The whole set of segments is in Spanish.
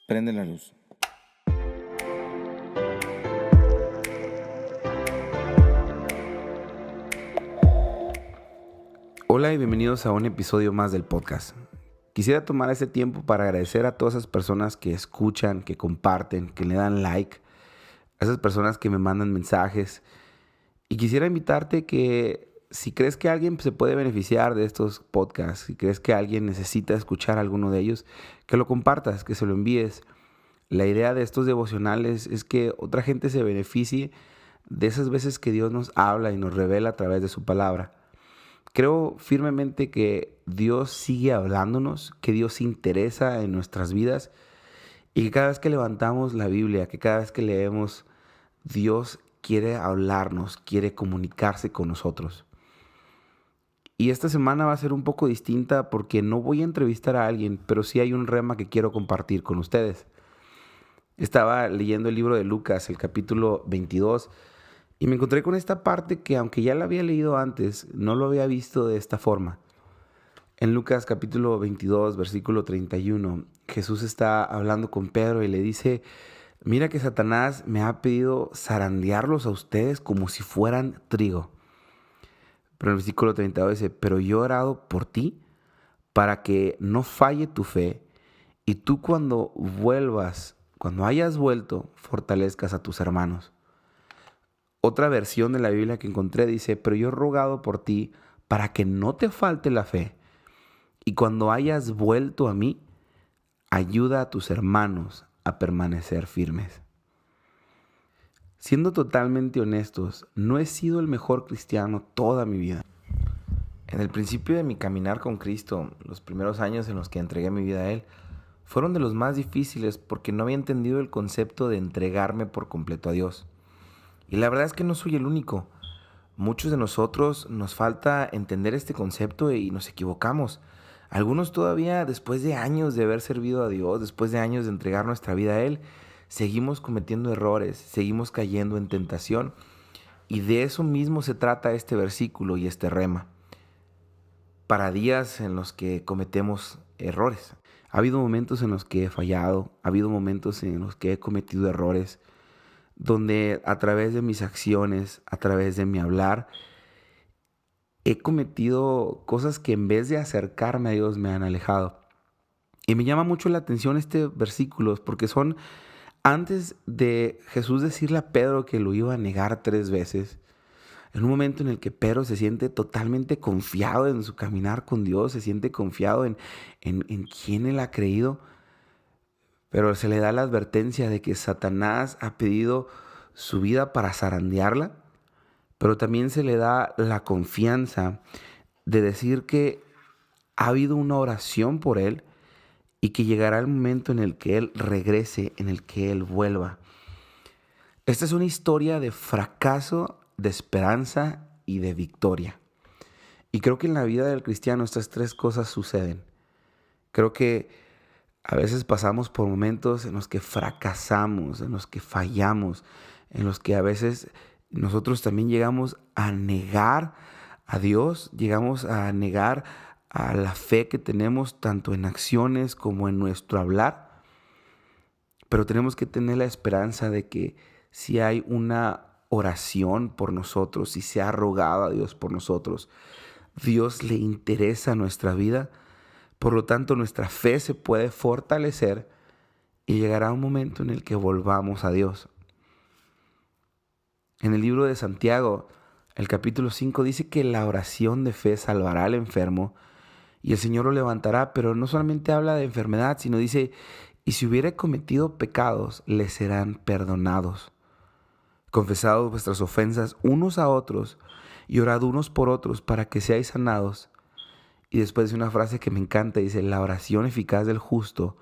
Prende la luz. Hola y bienvenidos a un episodio más del podcast. Quisiera tomar este tiempo para agradecer a todas esas personas que escuchan, que comparten, que le dan like, a esas personas que me mandan mensajes. Y quisiera invitarte que si crees que alguien se puede beneficiar de estos podcasts, si crees que alguien necesita escuchar alguno de ellos, que lo compartas, que se lo envíes. La idea de estos devocionales es que otra gente se beneficie de esas veces que Dios nos habla y nos revela a través de su palabra. Creo firmemente que Dios sigue hablándonos, que Dios se interesa en nuestras vidas y que cada vez que levantamos la Biblia, que cada vez que leemos, Dios quiere hablarnos, quiere comunicarse con nosotros. Y esta semana va a ser un poco distinta porque no voy a entrevistar a alguien, pero sí hay un rema que quiero compartir con ustedes. Estaba leyendo el libro de Lucas, el capítulo 22, y me encontré con esta parte que aunque ya la había leído antes, no lo había visto de esta forma. En Lucas capítulo 22, versículo 31, Jesús está hablando con Pedro y le dice: mira que Satanás me ha pedido zarandearlos a ustedes como si fueran trigo. Pero en el versículo 32 dice: pero yo he orado por ti para que no falle tu fe y tú cuando hayas vuelto, fortalezcas a tus hermanos. Otra versión de la Biblia que encontré dice: pero yo he rogado por ti para que no te falte la fe y cuando hayas vuelto a mí, ayuda a tus hermanos a permanecer firmes. Siendo totalmente honestos, no he sido el mejor cristiano toda mi vida. En el principio de mi caminar con Cristo, los primeros años en los que entregué mi vida a Él, fueron de los más difíciles porque no había entendido el concepto de entregarme por completo a Dios. Y la verdad es que no soy el único. Muchos de nosotros nos falta entender este concepto y nos equivocamos. Algunos todavía, después de años de haber servido a Dios, después de años de entregar nuestra vida a Él, seguimos cometiendo errores, seguimos cayendo en tentación. Y de eso mismo se trata este versículo y este rema. Para días en los que cometemos errores. Ha habido momentos en los que he fallado, ha habido momentos en los que he cometido errores, donde a través de mis acciones, a través de mi hablar, he cometido cosas que en vez de acercarme a Dios me han alejado. Y me llama mucho la atención este versículo porque son antes de Jesús decirle a Pedro que lo iba a negar 3 veces. En un momento en el que Pedro se siente totalmente confiado en su caminar con Dios, se siente confiado en quién él ha creído, pero se le da la advertencia de que Satanás ha pedido su vida para zarandearla, pero también se le da la confianza de decir que ha habido una oración por él y que llegará el momento en el que él regrese, en el que él vuelva. Esta es una historia de fracaso, de esperanza y de victoria. Y creo que en la vida del cristiano estas 3 cosas suceden. Creo que a veces pasamos por momentos en los que fracasamos, en los que fallamos, en los que a veces nosotros también llegamos a negar a Dios, llegamos a negar a la fe que tenemos tanto en acciones como en nuestro hablar. Pero tenemos que tener la esperanza de que si hay una oración por nosotros, si se ha rogado a Dios por nosotros, Dios le interesa nuestra vida. Por lo tanto, nuestra fe se puede fortalecer y llegará un momento en el que volvamos a Dios. En el libro de Santiago, el capítulo 5 dice que la oración de fe salvará al enfermo y el Señor lo levantará, pero no solamente habla de enfermedad, sino dice: y si hubiere cometido pecados, le serán perdonados. Confesad vuestras ofensas unos a otros y orad unos por otros para que seáis sanados. Y después de una frase que me encanta, dice: la oración eficaz del justo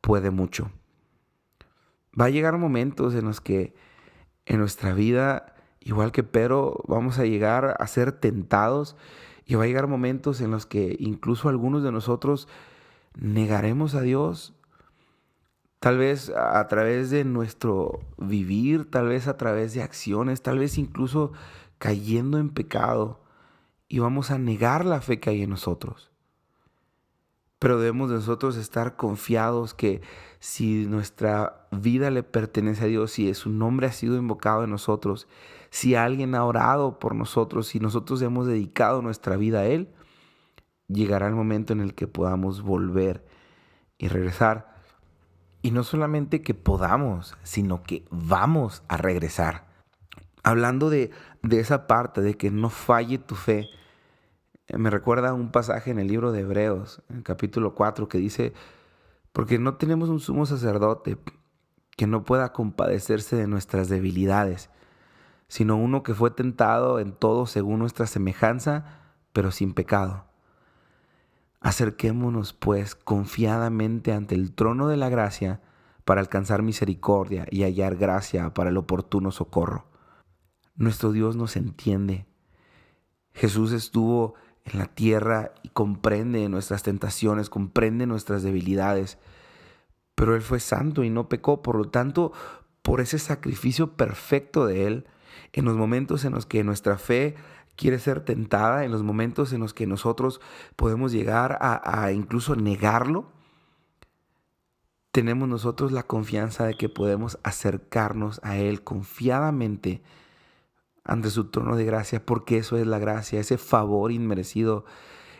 puede mucho. Va a llegar momentos en los que en nuestra vida, igual que Pedro, vamos a llegar a ser tentados y va a llegar momentos en los que incluso algunos de nosotros negaremos a Dios, tal vez a través de nuestro vivir, tal vez a través de acciones, tal vez incluso cayendo en pecado y vamos a negar la fe que hay en nosotros. Pero debemos de nosotros estar confiados que si nuestra vida le pertenece a Dios, si su nombre ha sido invocado en nosotros, si alguien ha orado por nosotros, si nosotros hemos dedicado nuestra vida a Él, llegará el momento en el que podamos volver y regresar. Y no solamente que podamos, sino que vamos a regresar. Hablando de esa parte, de que no falle tu fe, me recuerda un pasaje en el libro de Hebreos, en el capítulo 4, que dice, porque no tenemos un sumo sacerdote que no pueda compadecerse de nuestras debilidades, sino uno que fue tentado en todo según nuestra semejanza, pero sin pecado. Acerquémonos, pues, confiadamente ante el trono de la gracia para alcanzar misericordia y hallar gracia para el oportuno socorro. Nuestro Dios nos entiende. Jesús estuvo en la tierra y comprende nuestras tentaciones, comprende nuestras debilidades, pero Él fue santo y no pecó. Por lo tanto, por ese sacrificio perfecto de Él, en los momentos en los que nuestra fe quiere ser tentada, en los momentos en los que nosotros podemos llegar a incluso negarlo, tenemos nosotros la confianza de que podemos acercarnos a Él confiadamente ante su trono de gracia, porque eso es la gracia, ese favor inmerecido,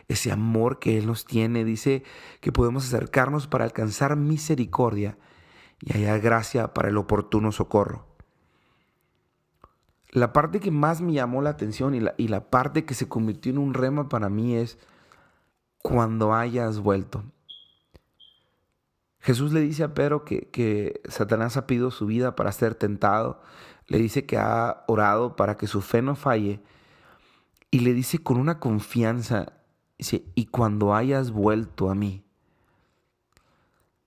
ese amor que Él nos tiene. Dice que podemos acercarnos para alcanzar misericordia y hallar gracia para el oportuno socorro. La parte que más me llamó la atención y la parte que se convirtió en un rema para mí es cuando hayas vuelto. Jesús le dice a Pedro que Satanás ha pedido su vida para ser tentado. Le dice que ha orado para que su fe no falle. Y le dice con una confianza, dice, y cuando hayas vuelto a mí.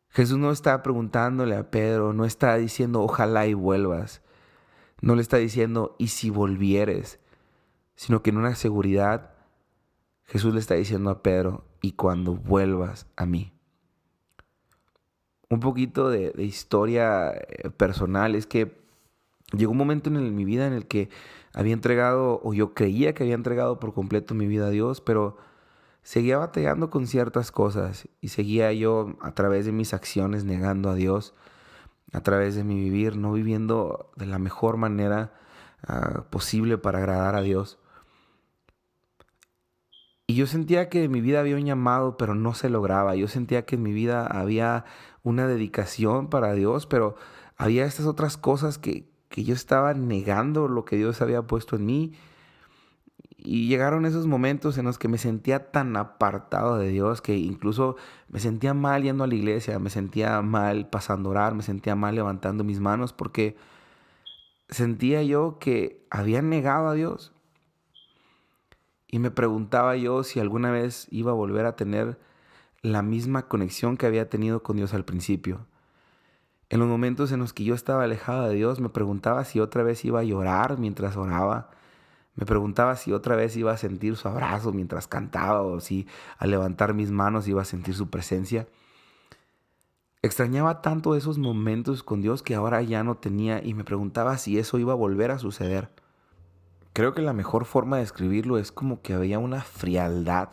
Jesús no está preguntándole a Pedro, no está diciendo ojalá y vuelvas. No le está diciendo y si volvieres, sino que en una seguridad Jesús le está diciendo a Pedro y cuando vuelvas a mí. Un poquito de historia personal es que llegó un momento en mi vida en el que había entregado, o yo creía que había entregado por completo mi vida a Dios, pero seguía batallando con ciertas cosas y seguía yo a través de mis acciones negando a Dios, a través de mi vivir, no viviendo de la mejor manera posible para agradar a Dios. Y yo sentía que en mi vida había un llamado, pero no se lograba. Yo sentía que en mi vida había una dedicación para Dios, pero había estas otras cosas que yo estaba negando lo que Dios había puesto en mí. Y llegaron esos momentos en los que me sentía tan apartado de Dios que incluso me sentía mal yendo a la iglesia, me sentía mal pasando a orar, me sentía mal levantando mis manos porque sentía yo que había negado a Dios. Y me preguntaba yo si alguna vez iba a volver a tener la misma conexión que había tenido con Dios al principio. En los momentos en los que yo estaba alejado de Dios, me preguntaba si otra vez iba a llorar mientras oraba. Me preguntaba si otra vez iba a sentir su abrazo mientras cantaba o si al levantar mis manos iba a sentir su presencia. Extrañaba tanto esos momentos con Dios que ahora ya no tenía y me preguntaba si eso iba a volver a suceder. Creo que la mejor forma de describirlo es como que había una frialdad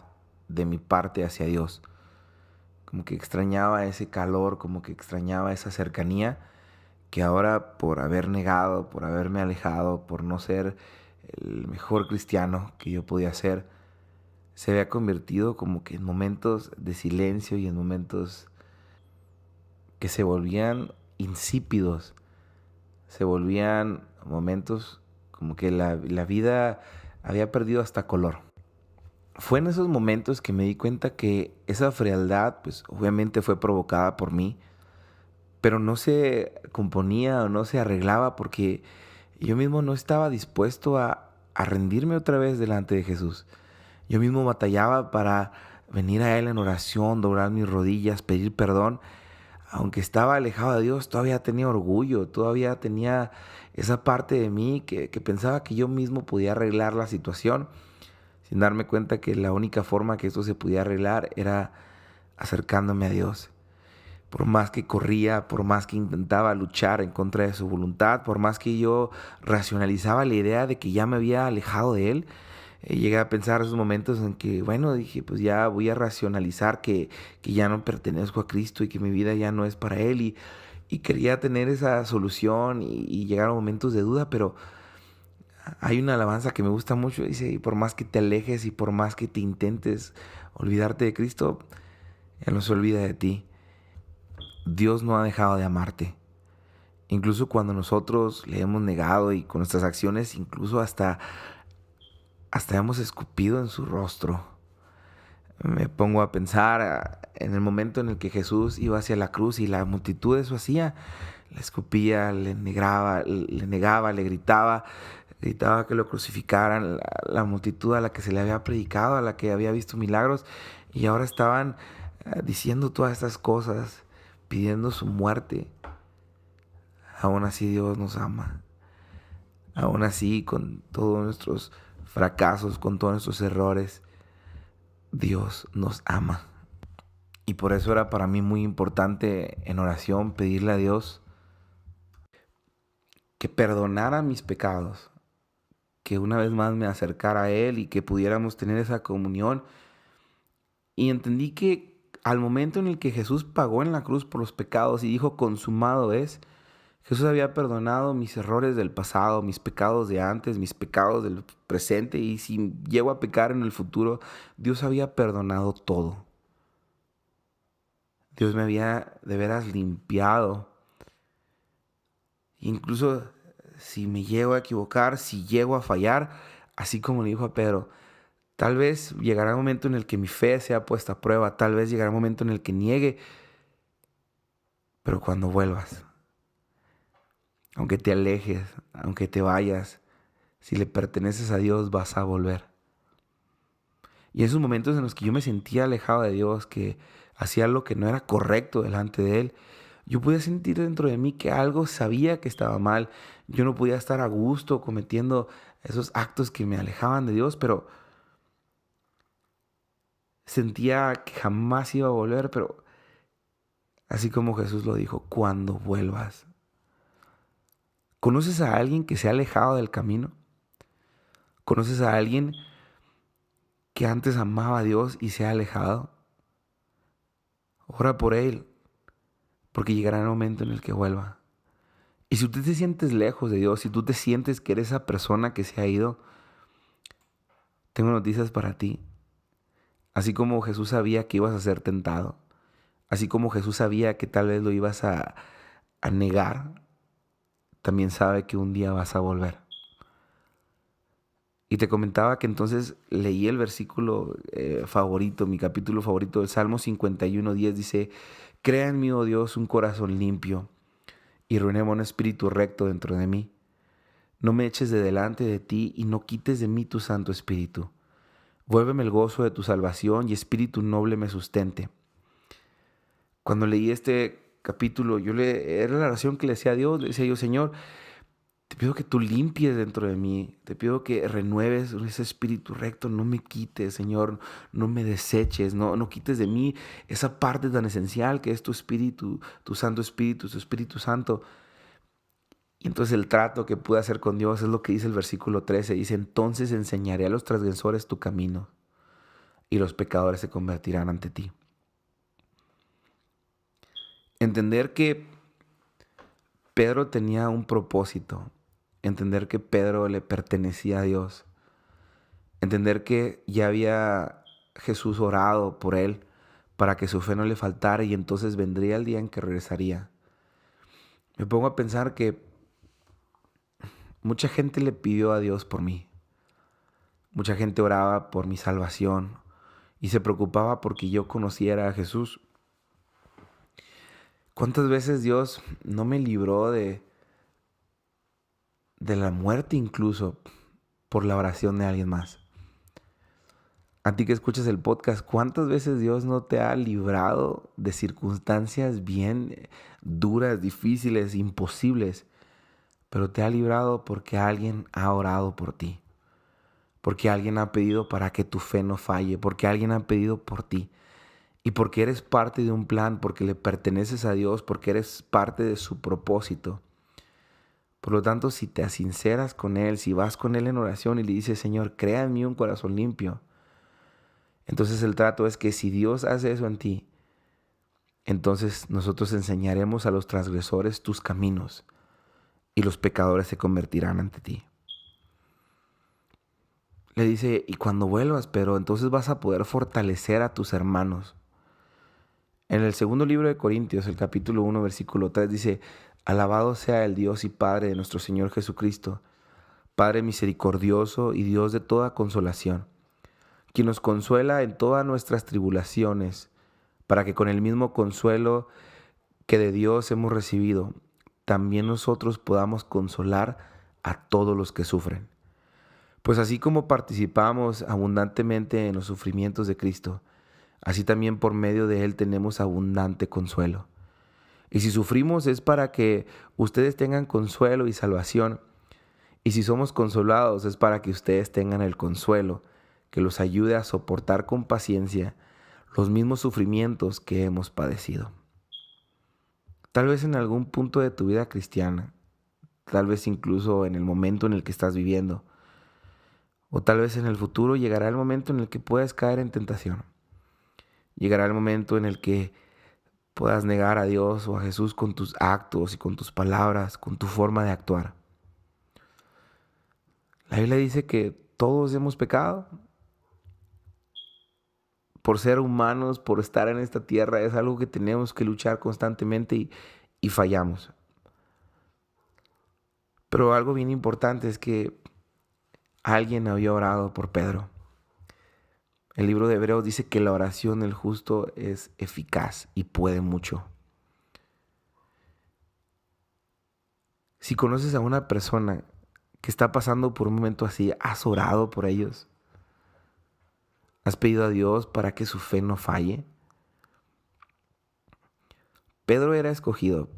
de mi parte hacia Dios. Como que extrañaba ese calor, como que extrañaba esa cercanía que ahora por haber negado, por haberme alejado, por no ser el mejor cristiano que yo podía ser, se había convertido como que en momentos de silencio y en momentos que se volvían insípidos, se volvían momentos como que la vida había perdido hasta color. Fue en esos momentos que me di cuenta que esa frialdad, pues obviamente fue provocada por mí, pero no se componía o no se arreglaba porque yo mismo no estaba dispuesto a rendirme otra vez delante de Jesús. Yo mismo batallaba para venir a Él en oración, doblar mis rodillas, pedir perdón. Aunque estaba alejado de Dios, todavía tenía orgullo, todavía tenía esa parte de mí que pensaba que yo mismo podía arreglar la situación, sin darme cuenta que la única forma que esto se podía arreglar era acercándome a Dios. Por más que corría, por más que intentaba luchar en contra de su voluntad, por más que yo racionalizaba la idea de que ya me había alejado de Él, Llegué a pensar esos momentos en que, bueno, dije, pues ya voy a racionalizar que ya no pertenezco a Cristo y que mi vida ya no es para Él. Y quería tener esa solución y llegar a momentos de duda, pero hay una alabanza que me gusta mucho. Dice, y por más que te alejes y por más que te intentes olvidarte de Cristo, Él no se olvida de ti. Dios no ha dejado de amarte. Incluso cuando nosotros le hemos negado y con nuestras acciones, incluso hasta hemos escupido en su rostro. Me pongo a pensar en el momento en el que Jesús iba hacia la cruz y la multitud eso hacía. Le escupía, le negaba, le gritaba que lo crucificaran. La multitud a la que se le había predicado, a la que había visto milagros, y ahora estaban diciendo todas estas cosas, pidiendo su muerte. Aún así Dios nos ama. Aún así, con todos nuestros fracasos, con todos nuestros errores, Dios nos ama. Y por eso era para mí muy importante en oración pedirle a Dios que perdonara mis pecados, que una vez más me acercara a Él y que pudiéramos tener esa comunión. Y entendí que al momento en el que Jesús pagó en la cruz por los pecados y dijo consumado es, Jesús había perdonado mis errores del pasado, mis pecados de antes, mis pecados del presente, y si llego a pecar en el futuro, Dios había perdonado todo. Dios me había de veras limpiado. Incluso si me llego a equivocar, si llego a fallar, así como le dijo a Pedro, tal vez llegará un momento en el que mi fe sea puesta a prueba, tal vez llegará un momento en el que niegue, pero cuando vuelvas, aunque te alejes, aunque te vayas, si le perteneces a Dios vas a volver. Y esos momentos en los que yo me sentía alejado de Dios, que hacía lo que no era correcto delante de Él, yo podía sentir dentro de mí que algo sabía que estaba mal. Yo no podía estar a gusto cometiendo esos actos que me alejaban de Dios, pero sentía que jamás iba a volver. Pero así como Jesús lo dijo, cuando vuelvas. ¿Conoces a alguien que se ha alejado del camino? ¿Conoces a alguien que antes amaba a Dios y se ha alejado? Ora por él, porque llegará el momento en el que vuelva. Y si tú te sientes lejos de Dios, si tú te sientes que eres esa persona que se ha ido, tengo noticias para ti. Así como Jesús sabía que ibas a ser tentado, así como Jesús sabía que tal vez lo ibas a negar, también sabe que un día vas a volver. Y te comentaba que entonces leí el versículo favorito, mi capítulo favorito del Salmo 51:10, dice, crea en mí, oh Dios, un corazón limpio y renueva un espíritu recto dentro de mí. No me eches de delante de ti y no quites de mí tu Santo Espíritu. Vuélveme el gozo de tu salvación y espíritu noble me sustente. Cuando leí este capítulo, era la oración que le hacía a Dios. Le decía yo, Señor, te pido que tú limpies dentro de mí. Te pido que renueves ese espíritu recto. No me quites, Señor. No me deseches. No quites de mí esa parte tan esencial que es tu espíritu, tu Santo Espíritu, tu Espíritu Santo. Y entonces el trato que pude hacer con Dios es lo que dice el versículo 13. Dice, entonces enseñaré a los transgresores tu camino y los pecadores se convertirán ante ti. Entender que Pedro tenía un propósito. Entender que Pedro le pertenecía a Dios. Entender que ya había Jesús orado por él para que su fe no le faltara y entonces vendría el día en que regresaría. Me pongo a pensar que mucha gente le pidió a Dios por mí. Mucha gente oraba por mi salvación y se preocupaba porque yo conociera a Jesús. ¿Cuántas veces Dios no me libró de la muerte incluso por la oración de alguien más? A ti que escuchas el podcast, ¿cuántas veces Dios no te ha librado de circunstancias bien duras, difíciles, imposibles? Pero te ha librado porque alguien ha orado por ti. Porque alguien ha pedido para que tu fe no falle. Porque alguien ha pedido por ti. Y porque eres parte de un plan, porque le perteneces a Dios, porque eres parte de su propósito. Por lo tanto, si te sinceras con Él, si vas con Él en oración y le dices, Señor, crea en mí un corazón limpio, entonces el trato es que si Dios hace eso en ti, entonces nosotros enseñaremos a los transgresores tus caminos y los pecadores se convertirán ante ti. Le dice, y cuando vuelvas, pero entonces vas a poder fortalecer a tus hermanos. En el segundo libro de Corintios, el capítulo 1, versículo 3 dice, alabado sea el Dios y Padre de nuestro Señor Jesucristo, Padre misericordioso y Dios de toda consolación, quien nos consuela en todas nuestras tribulaciones, para que con el mismo consuelo que de Dios hemos recibido, también nosotros podamos consolar a todos los que sufren. Pues así como participamos abundantemente en los sufrimientos de Cristo, así también por medio de Él tenemos abundante consuelo. Y si sufrimos es para que ustedes tengan consuelo y salvación. Y si somos consolados es para que ustedes tengan el consuelo que los ayude a soportar con paciencia los mismos sufrimientos que hemos padecido. Tal vez en algún punto de tu vida cristiana, tal vez incluso en el momento en el que estás viviendo, o tal vez en el futuro llegará el momento en el que puedas caer en tentación. Llegará el momento en el que puedas negar a Dios o a Jesús con tus actos y con tus palabras, con tu forma de actuar. La Biblia dice que todos hemos pecado. Por ser humanos, por estar en esta tierra, es algo que tenemos que luchar constantemente y fallamos. Pero algo bien importante es que alguien había orado por Pedro. El libro de Hebreos dice que la oración del justo es eficaz y puede mucho. Si conoces a una persona que está pasando por un momento así, ¿has orado por ellos? ¿Has pedido a Dios para que su fe no falle? Pedro era escogido.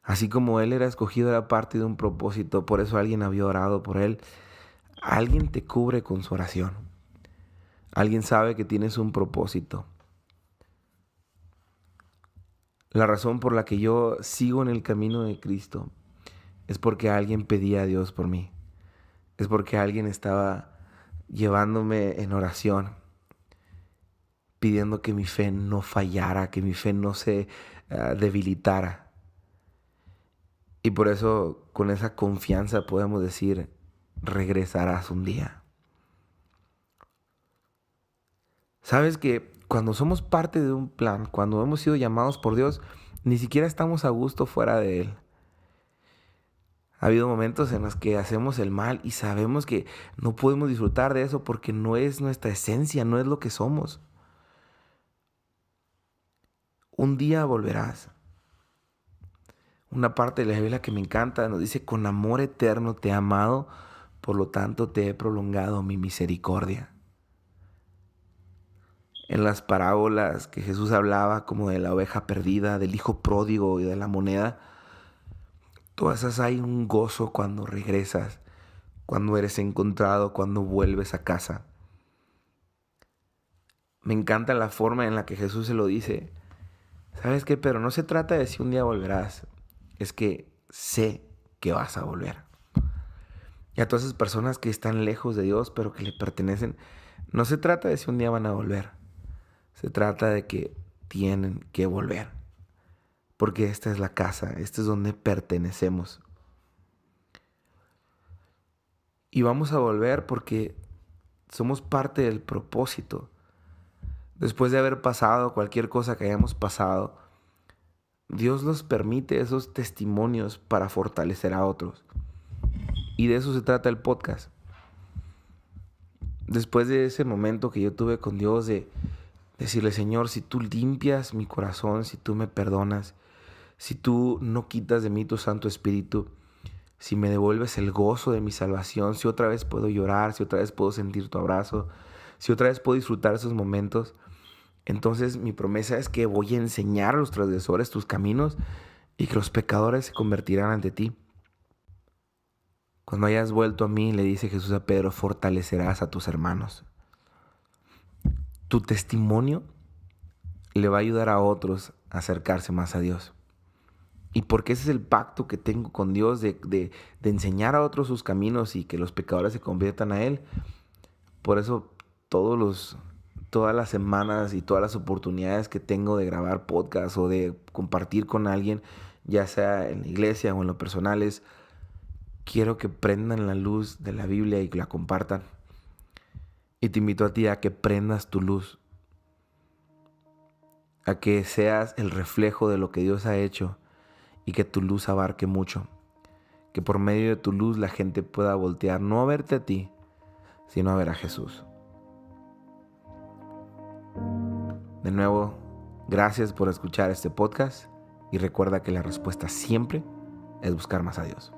Así como él era escogido, era parte de un propósito, por eso alguien había orado por él. Alguien te cubre con su oración. Alguien sabe que tienes un propósito. La razón por la que yo sigo en el camino de Cristo es porque alguien pedía a Dios por mí. Es porque alguien estaba llevándome en oración, pidiendo que mi fe no fallara, que mi fe no se debilitara. Y por eso, con esa confianza podemos decir, regresarás un día. Sabes que cuando somos parte de un plan, cuando hemos sido llamados por Dios, ni siquiera estamos a gusto fuera de Él. Ha habido momentos en los que hacemos el mal y sabemos que no podemos disfrutar de eso porque no es nuestra esencia, no es lo que somos. Un día volverás. Una parte de la Biblia que me encanta nos dice, con amor eterno te he amado, por lo tanto te he prolongado mi misericordia. En las parábolas que Jesús hablaba como de la oveja perdida, del hijo pródigo y de la moneda, todas esas hay un gozo cuando regresas, cuando eres encontrado, cuando vuelves a casa. Me encanta la forma en la que Jesús se lo dice. ¿Sabes qué? Pero no se trata de si un día volverás, es que sé que vas a volver. Y a todas esas personas que están lejos de Dios, pero que le pertenecen, no se trata de si un día van a volver. Se trata de que tienen que volver. Porque esta es la casa, este es donde pertenecemos. Y vamos a volver porque somos parte del propósito. Después de haber pasado cualquier cosa que hayamos pasado, Dios nos permite esos testimonios para fortalecer a otros. Y de eso se trata el podcast. Después de ese momento que yo tuve con Dios de decirle, Señor, si tú limpias mi corazón, si tú me perdonas, si tú no quitas de mí tu Santo Espíritu, si me devuelves el gozo de mi salvación, si otra vez puedo llorar, si otra vez puedo sentir tu abrazo, si otra vez puedo disfrutar esos momentos, entonces mi promesa es que voy a enseñar a los transgresores tus caminos y que los pecadores se convertirán ante ti. Cuando hayas vuelto a mí, le dice Jesús a Pedro, fortalecerás a tus hermanos. Tu testimonio le va a ayudar a otros a acercarse más a Dios. Y porque ese es el pacto que tengo con Dios de enseñar a otros sus caminos y que los pecadores se conviertan a Él. Por eso todas las semanas y todas las oportunidades que tengo de grabar podcast o de compartir con alguien, ya sea en la iglesia o en lo personal, quiero que prendan la luz de la Biblia y que la compartan. Y te invito a ti a que prendas tu luz, a que seas el reflejo de lo que Dios ha hecho y que tu luz abarque mucho. Que por medio de tu luz la gente pueda voltear no a verte a ti, sino a ver a Jesús. De nuevo, gracias por escuchar este podcast y recuerda que la respuesta siempre es buscar más a Dios.